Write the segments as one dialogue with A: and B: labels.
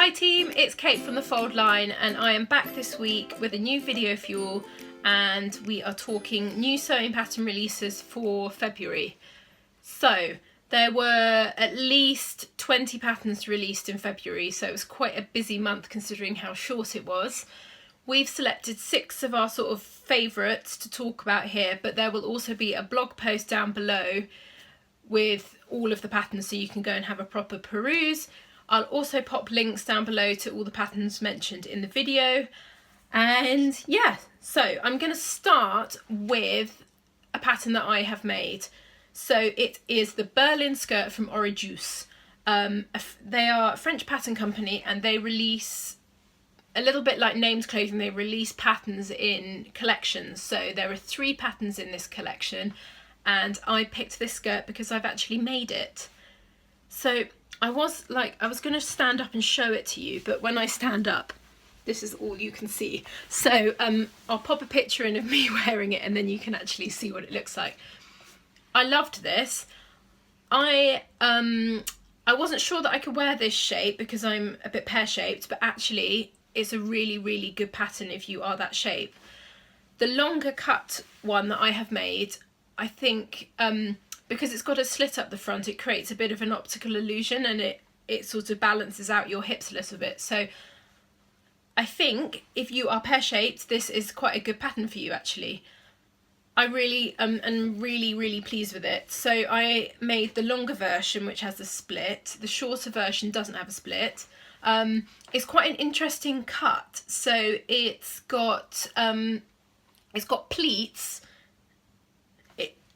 A: Hi team, it's Kate from the Fold line and I am back this week with a new video for you all, and we are talking new sewing pattern releases for February. So there were at least 20 patterns released in February, so it was quite a busy month considering how short it was. We've selected 6 of our sort of favourites to talk about here, but there will also be a blog post down below with all of the patterns so you can go and have a proper peruse. I'll also pop links down below to all the patterns mentioned in the video. And yeah, so I'm going to start with a pattern that I have made. So it is the Berlin skirt from Orejus. They are a French pattern company and they release, a little bit like Names Clothing, they release patterns in collections. So there are 3 patterns in this collection and I picked this skirt because I've actually made it. So I was going to stand up and show it to you, but when I stand up, this is all you can see. So I'll pop a picture in of me wearing it and then you can actually see what it looks like. I loved this. I wasn't sure that I could wear this shape because I'm a bit pear-shaped, but actually it's a really, really good pattern if you are that shape. The longer cut one that I have made, I think, because it's got a slit up the front, it creates a bit of an optical illusion and it sort of balances out your hips a little bit. So I think if you are pear-shaped, this is quite a good pattern for you actually. I really am really pleased with it. So I made the longer version, which has a split. The shorter version doesn't have a split. It's quite an interesting cut. So it's got pleats.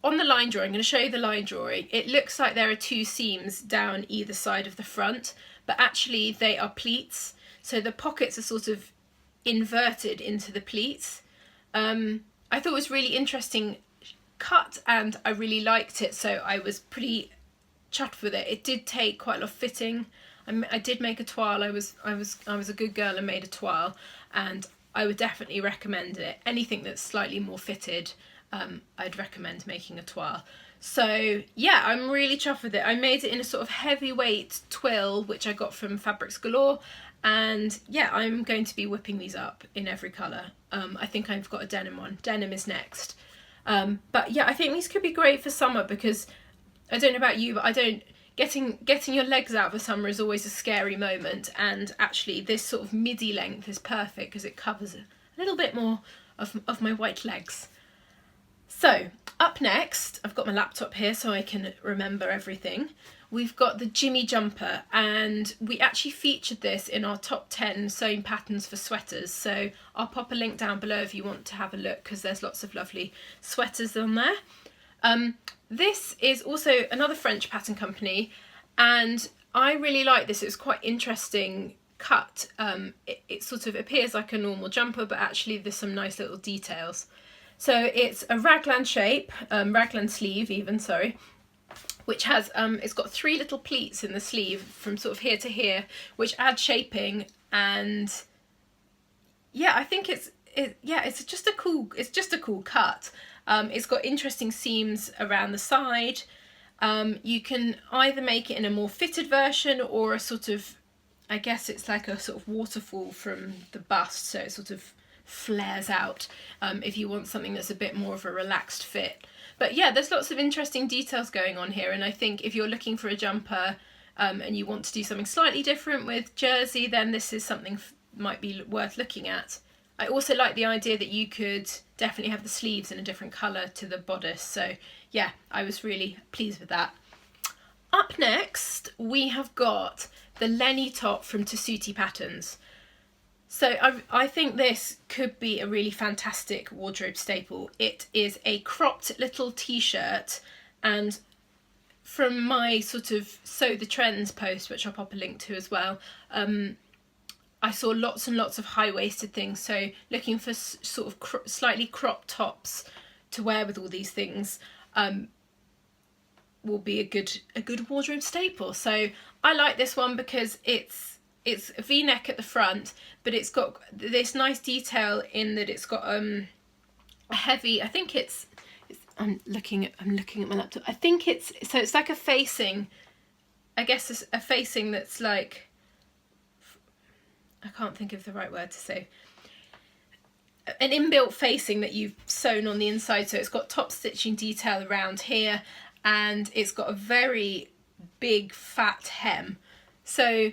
A: On the line drawing, I'm going to show you the line drawing. It looks like there are 2 seams down either side of the front, but actually they are pleats. So the pockets are sort of inverted into the pleats. I thought it was really interesting cut and I really liked it, so I was pretty chuffed with it. It did take quite a lot of fitting. I did make a toile. I was a good girl and made a toile, and I would definitely recommend it. Anything that's slightly more fitted, I'd recommend making a toile. So yeah, I'm really chuffed with it. I made it in a sort of heavyweight twill, which I got from Fabrics Galore, and yeah, I'm going to be whipping these up in every colour. I think I've got a denim one. Denim is next. But yeah, I think these could be great for summer because I don't know about you, but getting your legs out for summer is always a scary moment, and actually this sort of midi length is perfect because it covers a little bit more of my white legs. So up next, I've got my laptop here so I can remember everything. We've got the Jimmy jumper, and we actually featured this in our top 10 sewing patterns for sweaters. So I'll pop a link down below if you want to have a look because there's lots of lovely sweaters on there. This is also another French pattern company and I really like this. It's quite interesting cut. It sort of appears like a normal jumper, but actually there's some nice little details. So it's a raglan shape, raglan sleeve even, sorry, which has, it's got 3 little pleats in the sleeve from sort of here to here, which add shaping, and yeah, I think it's just a cool cut. It's got interesting seams around the side. You can either make it in a more fitted version or a sort of, I guess it's like a sort of waterfall from the bust, so it sort of flares out if you want something that's a bit more of a relaxed fit. But yeah, there's lots of interesting details going on here, and I think if you're looking for a jumper and you want to do something slightly different with jersey, then this is something might be worth looking at. I also like the idea that you could definitely have the sleeves in a different colour to the bodice, so yeah, I was really pleased with that. Up next, we have got the Leni top from Tessuti Patterns. So I think this could be a really fantastic wardrobe staple. It is a cropped little t-shirt, and from my sort of Sew the Trends post, which I'll pop a link to as well, I saw lots and lots of high-waisted things, so looking for sort of slightly cropped tops to wear with all these things will be a good wardrobe staple. So I like this one because it's a V-neck at the front, but it's got this nice detail in that it's got a heavy, I think it's I'm looking at my laptop. I think it's like a facing, I guess a facing that's like I can't think of the right word to say, an inbuilt facing that you've sewn on the inside. So it's got top stitching detail around here, and it's got a very big fat hem. So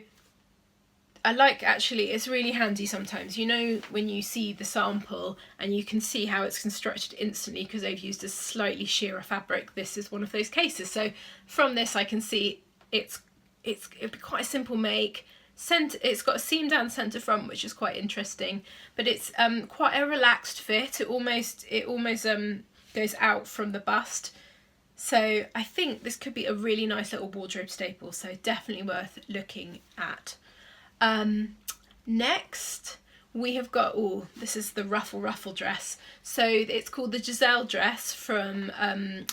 A: I like, actually, it's really handy sometimes, you know, when you see the sample and you can see how it's constructed instantly because they've used a slightly sheerer fabric. This is one of those cases. So from this I can see it'd be quite a simple make. It's got a seam down centre front, which is quite interesting, but it's quite a relaxed fit. It almost goes out from the bust. So I think this could be a really nice little wardrobe staple, so definitely worth looking at. Next we have got, this is the Ruffle Dress. So it's called the Zay Dress from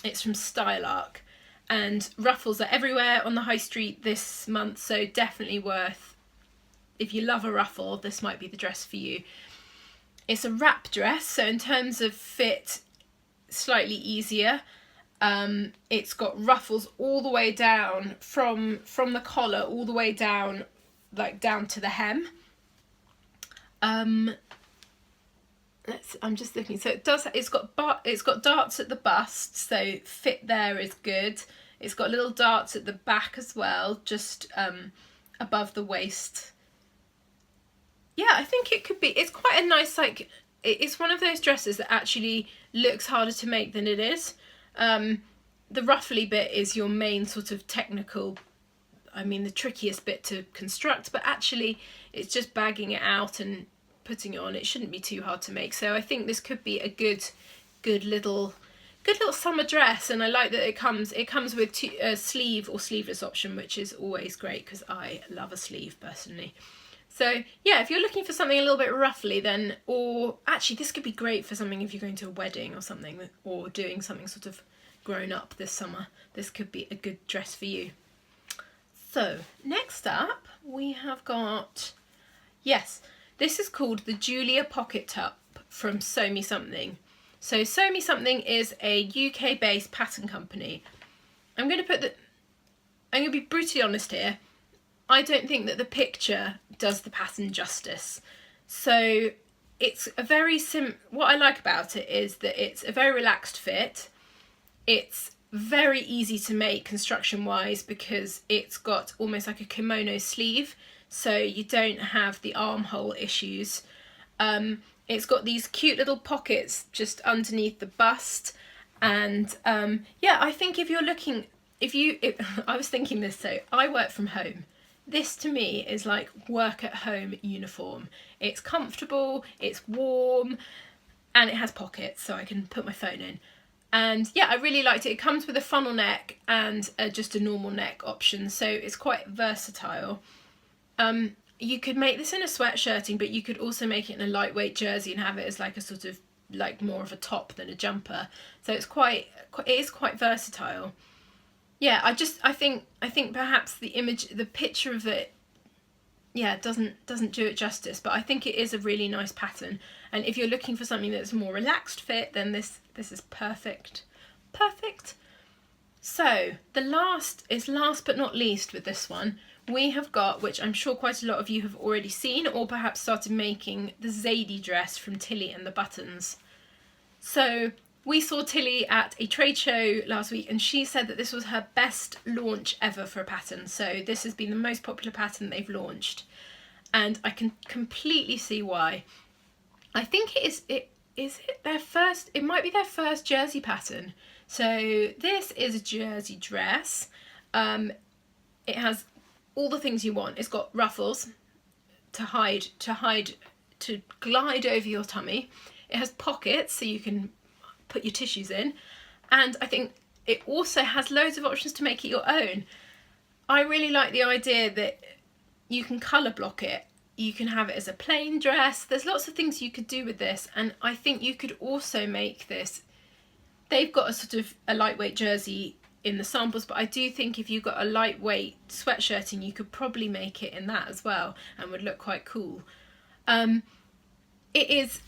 A: it's from Style Arc, and ruffles are everywhere on the high street this month, so definitely worth, if you love a ruffle, this might be the dress for you. It's a wrap dress, so in terms of fit, slightly easier. It's got ruffles all the way down from the collar all the way down, like down to the hem. I'm just looking. So it's got darts at the bust, so fit there is good. It's got little darts at the back as well, just above the waist. Yeah, I think it could be. It's quite a nice, like, it's one of those dresses that actually looks harder to make than it is. The ruffly bit is your main sort of technical, I mean the trickiest bit to construct, but actually it's just bagging it out and putting it on. It shouldn't be too hard to make. So I think this could be a good little summer dress, and I like that it comes with a sleeve or sleeveless option, which is always great because I love a sleeve personally. So yeah, if you're looking for something a little bit ruffly, then, or actually this could be great for something if you're going to a wedding or something, or doing something sort of grown up this summer. This could be a good dress for you. So next up we have got, yes, this is called the Julia Pocket Top from Sew Me Something. So Sew Me Something is a UK based pattern company. I'm going to be brutally honest here. I don't think that the picture does the pattern justice. So it's a very what I like about it is that it's a very relaxed fit. It's very easy to make construction wise because it's got almost like a kimono sleeve, so you don't have the armhole issues. It's got these cute little pockets just underneath the bust, and yeah, I think if you're looking, I was thinking this, so I work from home. This to me is like work at home uniform. It's comfortable, it's warm, and it has pockets so I can put my phone in. And yeah, I really liked it. It comes with a funnel neck and just a normal neck option, so it's quite versatile. You could make this in a sweatshirting, but you could also make it in a lightweight jersey and have it as like a sort of like more of a top than a jumper. So it is quite versatile. Yeah, I think perhaps the picture of it, yeah, doesn't do it justice, but I think it is a really nice pattern. And if you're looking for something that's a more relaxed fit, then this is perfect. So last but not least with this one, we have got, which I'm sure quite a lot of you have already seen or perhaps started making, the Zay Dress from Tilly and the Buttons. So we saw Tilly at a trade show last week and she said that this was her best launch ever for a pattern. So this has been the most popular pattern they've launched, and I can completely see why. I think it might be their first jersey pattern. So this is a jersey dress. It has all the things you want. It's got ruffles to glide over your tummy. It has pockets so you can put your tissues in, and I think it also has loads of options to make it your own. I really like the idea that you can colour block it. You can have it as a plain dress. There's lots of things you could do with this, and I think you could also make this, they've got a sort of a lightweight jersey in the samples, but I do think if you've got a lightweight sweatshirting, you could probably make it in that as well and would look quite cool. It is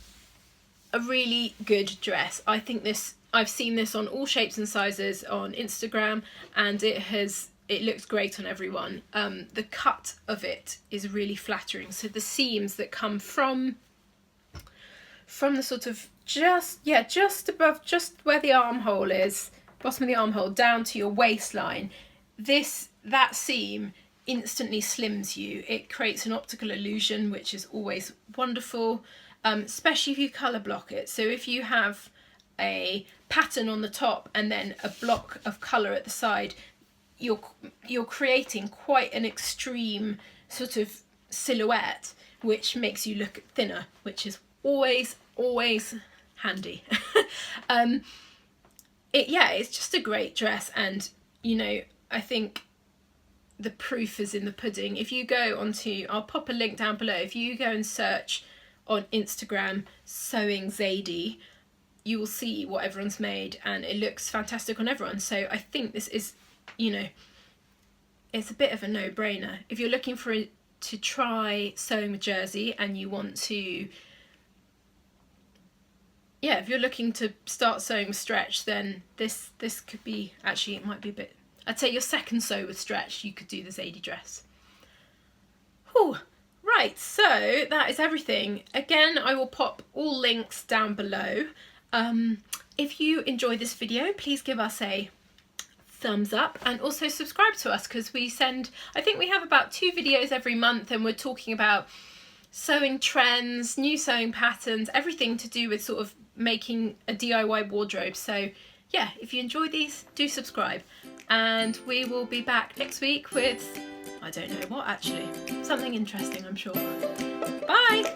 A: a really good dress. I think I've seen this on all shapes and sizes on Instagram, and it has it looks great on everyone. The cut of it is really flattering. So the seams that come from the sort of just above, just where the armhole is, bottom of the armhole, down to your waistline, that seam instantly slims you. It creates an optical illusion, which is always wonderful, especially if you colour block it. So if you have a pattern on the top and then a block of colour at the side, you're creating quite an extreme sort of silhouette, which makes you look thinner, which is always handy. It's just a great dress, and you know, I think the proof is in the pudding. If you go onto, I'll pop a link down below, if you go and search on Instagram sewing Zadie, you will see what everyone's made, and it looks fantastic on everyone. So I think this is, you know, it's a bit of a no-brainer. If you're looking to try sewing with jersey and you want to, if you're looking to start sewing with stretch, then this could be, actually it might be a bit, I'd say your second sew with stretch, you could do the Zadie dress. Whew. Right, so that is everything. Again, I will pop all links down below. If you enjoyed this video, please give us a thumbs up, and also subscribe to us, because I think we have about 2 videos every month, and we're talking about sewing trends, new sewing patterns, everything to do with sort of making a DIY wardrobe. So yeah, if you enjoy these, do subscribe, and we will be back next week with, I don't know what actually, something interesting, I'm sure. Bye!